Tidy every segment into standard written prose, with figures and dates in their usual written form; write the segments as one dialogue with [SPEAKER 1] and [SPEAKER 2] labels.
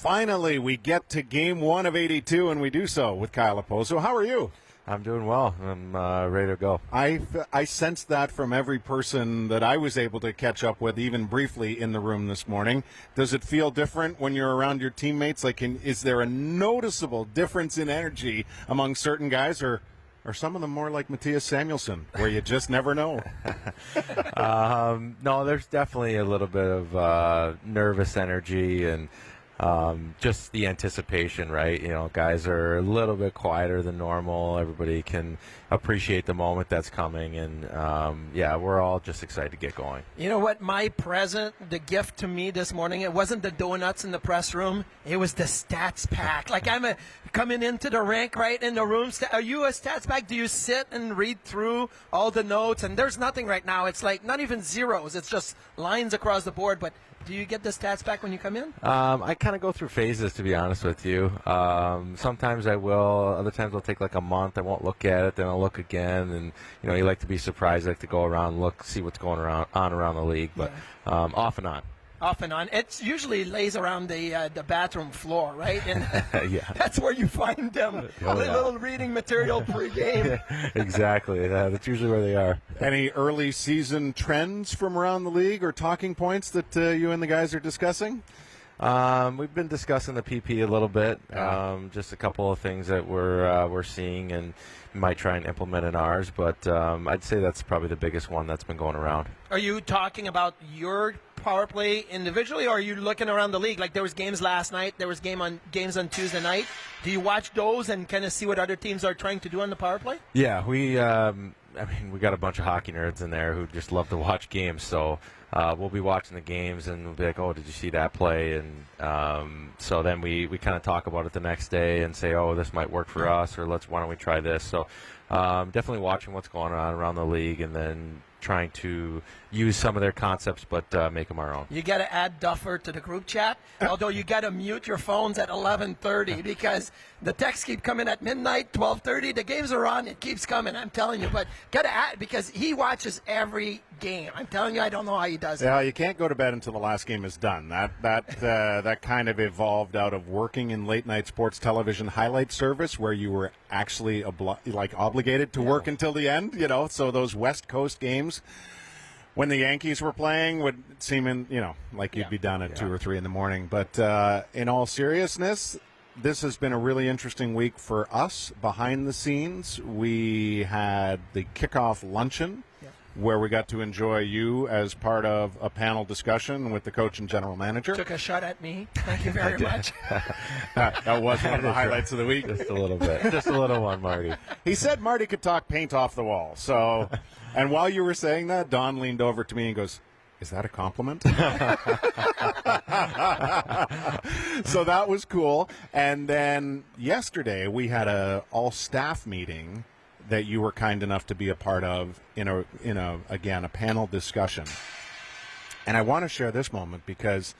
[SPEAKER 1] Finally, we get to game 1 of 82, and we do so with Kyle Okposo. How are you?
[SPEAKER 2] I'm doing well. I'm ready to go.
[SPEAKER 1] I sensed that from every person that I was able to catch up with, even briefly, in the room this morning. Does it feel different when you're around your teammates? Is there a noticeable difference in energy among certain guys, or are some of them more like Matthias Samuelsson, where you just never know?
[SPEAKER 2] No, there's definitely a little bit of nervous energy and just the anticipation, right? You know, guys are a little bit quieter than normal. Everybody can appreciate the moment that's coming, and yeah, we're all just excited to get going.
[SPEAKER 3] You know what? My present, the gift to me this morning, it wasn't the donuts in the press room. It was the stats pack. Like coming into the rink, right in the room. Are you a stats pack? Do you sit and read through all the notes? And there's nothing right now. It's like not even zeros. It's just lines across the board. But do you get the stats back when you come in?
[SPEAKER 2] I kind of go through phases, to be honest with you. Sometimes I will. Other times I'll take like a month. I won't look at it. Then I'll look again. And, you know, you like to be surprised. You like to go around, look, see what's going on around the league. But off and on.
[SPEAKER 3] Off and on. It usually lays around the bathroom floor, right? And
[SPEAKER 2] yeah.
[SPEAKER 3] That's where you find them. A little reading material pre-game.
[SPEAKER 2] Exactly. That's usually where they are.
[SPEAKER 1] Any early season trends from around the league or talking points that you and the guys are discussing?
[SPEAKER 2] We've been discussing the PP a little bit. Just a couple of things that we're seeing and might try and implement in ours. But I'd say that's probably the biggest one that's been going around.
[SPEAKER 3] Are you talking about your power play individually, or are you looking around the league? Like there was games last night, there was games on Tuesday night. Do you watch those and kind of see what other teams are trying to do on the power play?
[SPEAKER 2] Yeah, we got a bunch of hockey nerds in there who just love to watch games. So we'll be watching the games and we'll be like, oh, did you see that play? And so then we kind of talk about it the next day and say, oh, this might work for us, or why don't we try this? So definitely watching what's going on around the league and then trying to use some of their concepts but make them our own.
[SPEAKER 3] You got to add Duffer to the group chat, although you got to mute your phones at 11:30 because the texts keep coming at midnight, 12:30. The games are on. It keeps coming, I'm telling you. But got to add because he watches every game. I'm telling you, I don't know how he does it.
[SPEAKER 1] Yeah, you can't go to bed until the last game is done. That kind of evolved out of working in late-night sports television highlight service where you were actually obligated to work until the end, you know. So those West Coast games when the Yankees were playing would seem like you'd be done at 2 or 3 in the morning. But in all seriousness, this has been a really interesting week for us behind the scenes. We had the kickoff luncheon where we got to enjoy you as part of a panel discussion with the coach and general manager.
[SPEAKER 3] Took a shot at me. Thank you very much.
[SPEAKER 1] That was one of the highlights of the week.
[SPEAKER 2] Just a little bit. Just a little one, Marty.
[SPEAKER 1] He said Marty could talk paint off the wall. So, and while you were saying that, Don leaned over to me and goes, is that a compliment? So that was cool. And then yesterday we had a all-staff meeting that you were kind enough to be a part of in a panel discussion. And I want to share this moment because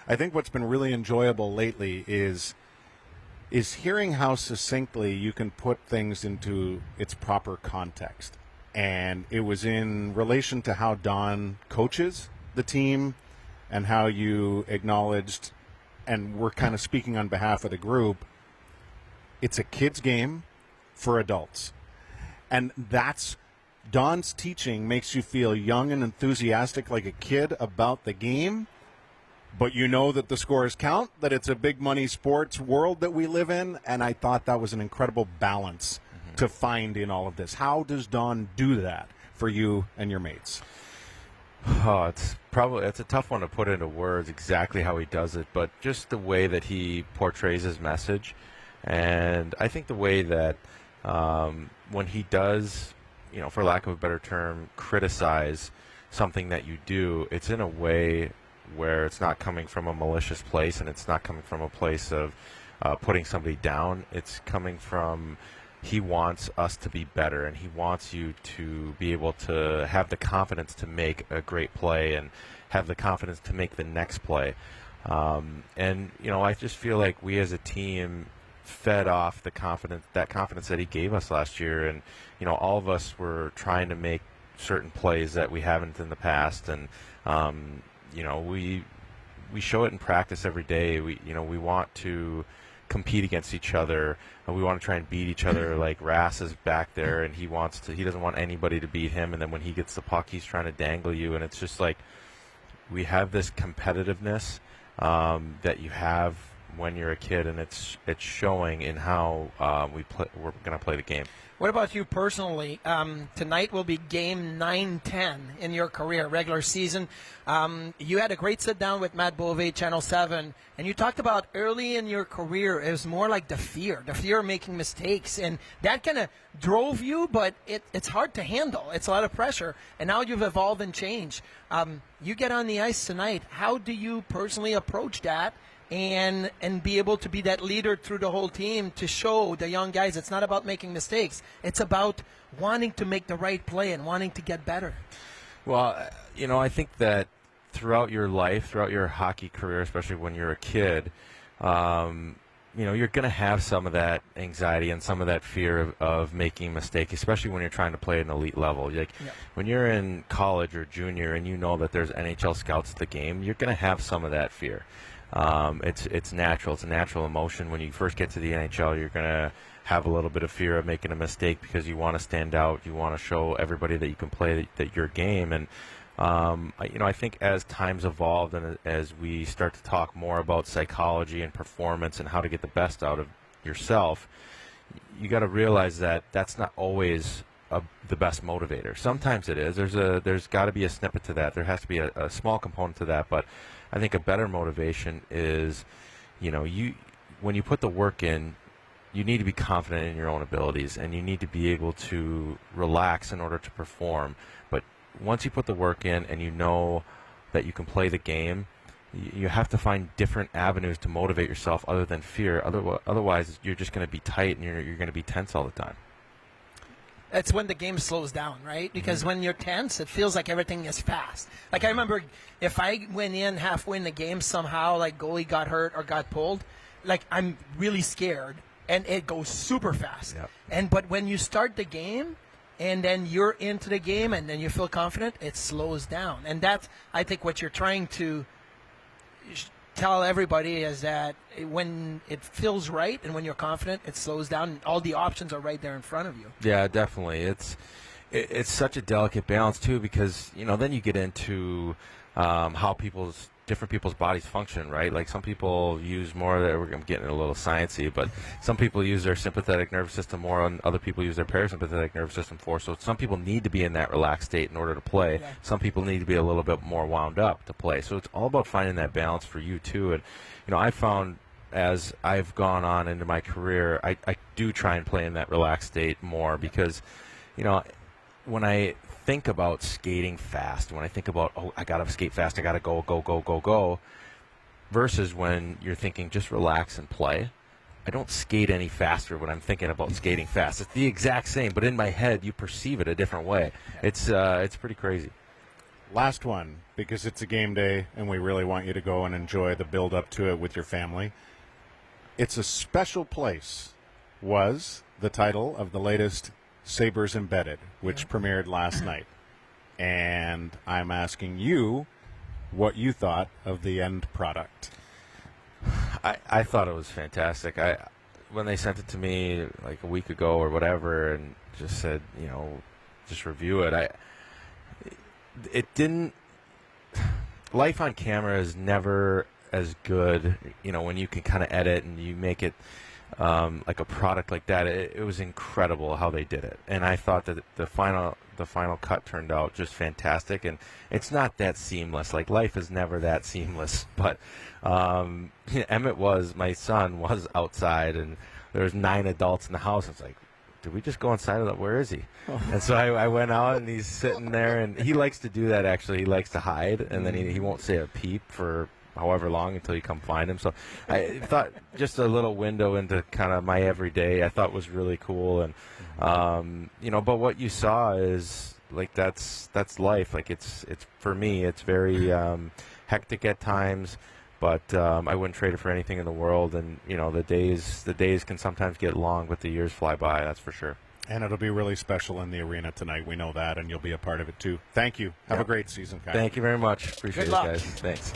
[SPEAKER 1] I think what's been really enjoyable lately is hearing how succinctly you can put things into its proper context. And it was in relation to how Don coaches the team and how you acknowledged, and we're kind of speaking on behalf of the group, it's a kid's game for adults. And that's Don's teaching makes you feel young and enthusiastic like a kid about the game, but you know that the scores count, that it's a big money sports world that we live in, and I thought that was an incredible balance to find in all of this. How does Don do that for you and your mates?
[SPEAKER 2] Oh, it's a tough one to put into words exactly how he does it, but just the way that he portrays his message, and I think the way that when he does, for lack of a better term, criticize something that you do, it's in a way where it's not coming from a malicious place and it's not coming from a place of putting somebody down. It's coming from he wants us to be better, and he wants you to be able to have the confidence to make a great play and have the confidence to make the next play. And I just feel like we as a team fed off that confidence that he gave us last year, and all of us were trying to make certain plays that we haven't in the past, and we we show it in practice every day. We want to compete against each other. We want to try and beat each other. Like Rass is back there, and he doesn't want anybody to beat him. And then when he gets the puck, he's trying to dangle you. And it's just like we have this competitiveness that you have when you're a kid, and it's showing in how we're going to play the game.
[SPEAKER 3] What about you personally? Tonight will be game 9-10 in your career, regular season. You had a great sit-down with Matt Bove, Channel 7, and you talked about early in your career, it was more like the fear of making mistakes, and that kind of drove you, but it's hard to handle. It's a lot of pressure, and now you've evolved and changed. You get on the ice tonight. How do you personally approach that? And be able to be that leader through the whole team to show the young guys it's not about making mistakes. It's about wanting to make the right play and wanting to get better.
[SPEAKER 2] Well, I think that throughout your life, throughout your hockey career, especially when you're a kid, you're going to have some of that anxiety and some of that fear of making a mistake, especially when you're trying to play at an elite level. When you're in college or junior and you know that there's NHL scouts at the game, you're going to have some of that fear. It's natural. It's a natural emotion. When you first get to the NHL, you're going to have a little bit of fear of making a mistake because you want to stand out. You want to show everybody that you can play that your game. And I think as time's evolved and as we start to talk more about psychology and performance and how to get the best out of yourself, you got to realize that that's not always the best motivator. Sometimes it is. There's got to be a snippet to that. There has to be a small component to that, but I think a better motivation is, when you put the work in, you need to be confident in your own abilities, and you need to be able to relax in order to perform. But once you put the work in and you know that you can play the game, you have to find different avenues to motivate yourself other than fear. Otherwise, you're just going to be tight and you're going to be tense all the time.
[SPEAKER 3] That's when the game slows down, right? Because when you're tense, it feels like everything is fast. Like I remember if I went in halfway in the game somehow, like goalie got hurt or got pulled, like I'm really scared, and it goes super fast.
[SPEAKER 2] Yep.
[SPEAKER 3] But when you start the game, and then you're into the game, and then you feel confident, it slows down. And that's, I think, what you're trying to tell everybody is that when it feels right and when you're confident, it slows down, and all the options are right there in front of you.
[SPEAKER 2] Yeah, definitely. It's such a delicate balance too, because then you get into how different people's bodies function, right? Like some people use more. I'm getting a little sciencey, but some people use their sympathetic nervous system more, and other people use their parasympathetic nervous system more. So some people need to be in that relaxed state in order to play.
[SPEAKER 3] Yeah.
[SPEAKER 2] Some people need to be a little bit more wound up to play. So it's all about finding that balance for you too. And I found as I've gone on into my career, I do try and play in that relaxed state more because, when I think about skating fast, when I think about, I got to skate fast, I got to go, versus when you're thinking just relax and play, I don't skate any faster when I'm thinking about skating fast. It's the exact same, but in my head, you perceive it a different way. It's pretty crazy.
[SPEAKER 1] Last one, because it's a game day and we really want you to go and enjoy the build up to it with your family. It's a Special Place was the title of the latest Sabres Embedded, which premiered last night. And I'm asking you what you thought of the end product.
[SPEAKER 2] I thought it was fantastic. When they sent it to me like a week ago or whatever and just said, just review it, it didn't. Life on camera is never as good, when you can kind of edit and you make it like a product like that. It was incredible how they did it, and I thought that the final cut turned out just fantastic. And it's not that seamless. Like life is never that seamless. But my son was outside, and there was 9 adults in the house. It's like, did we just go inside of that? Where is he? And so I went out, and he's sitting there, and he likes to do that. Actually, he likes to hide, and then he won't say a peep for however long until you come find him. So I thought just a little window into kind of my everyday I thought was really cool. And but what you saw is like that's life. Like it's for me it's very hectic at times, but I wouldn't trade it for anything in the world. And the days can sometimes get long, but the years fly by, that's for sure.
[SPEAKER 1] And it'll be really special in the arena tonight. We know that, and you'll be a part of it too. Thank you. Have a great season, Kyle.
[SPEAKER 2] Thank you very much. Appreciate
[SPEAKER 3] Good
[SPEAKER 2] it,
[SPEAKER 3] luck.
[SPEAKER 2] guys. Thanks.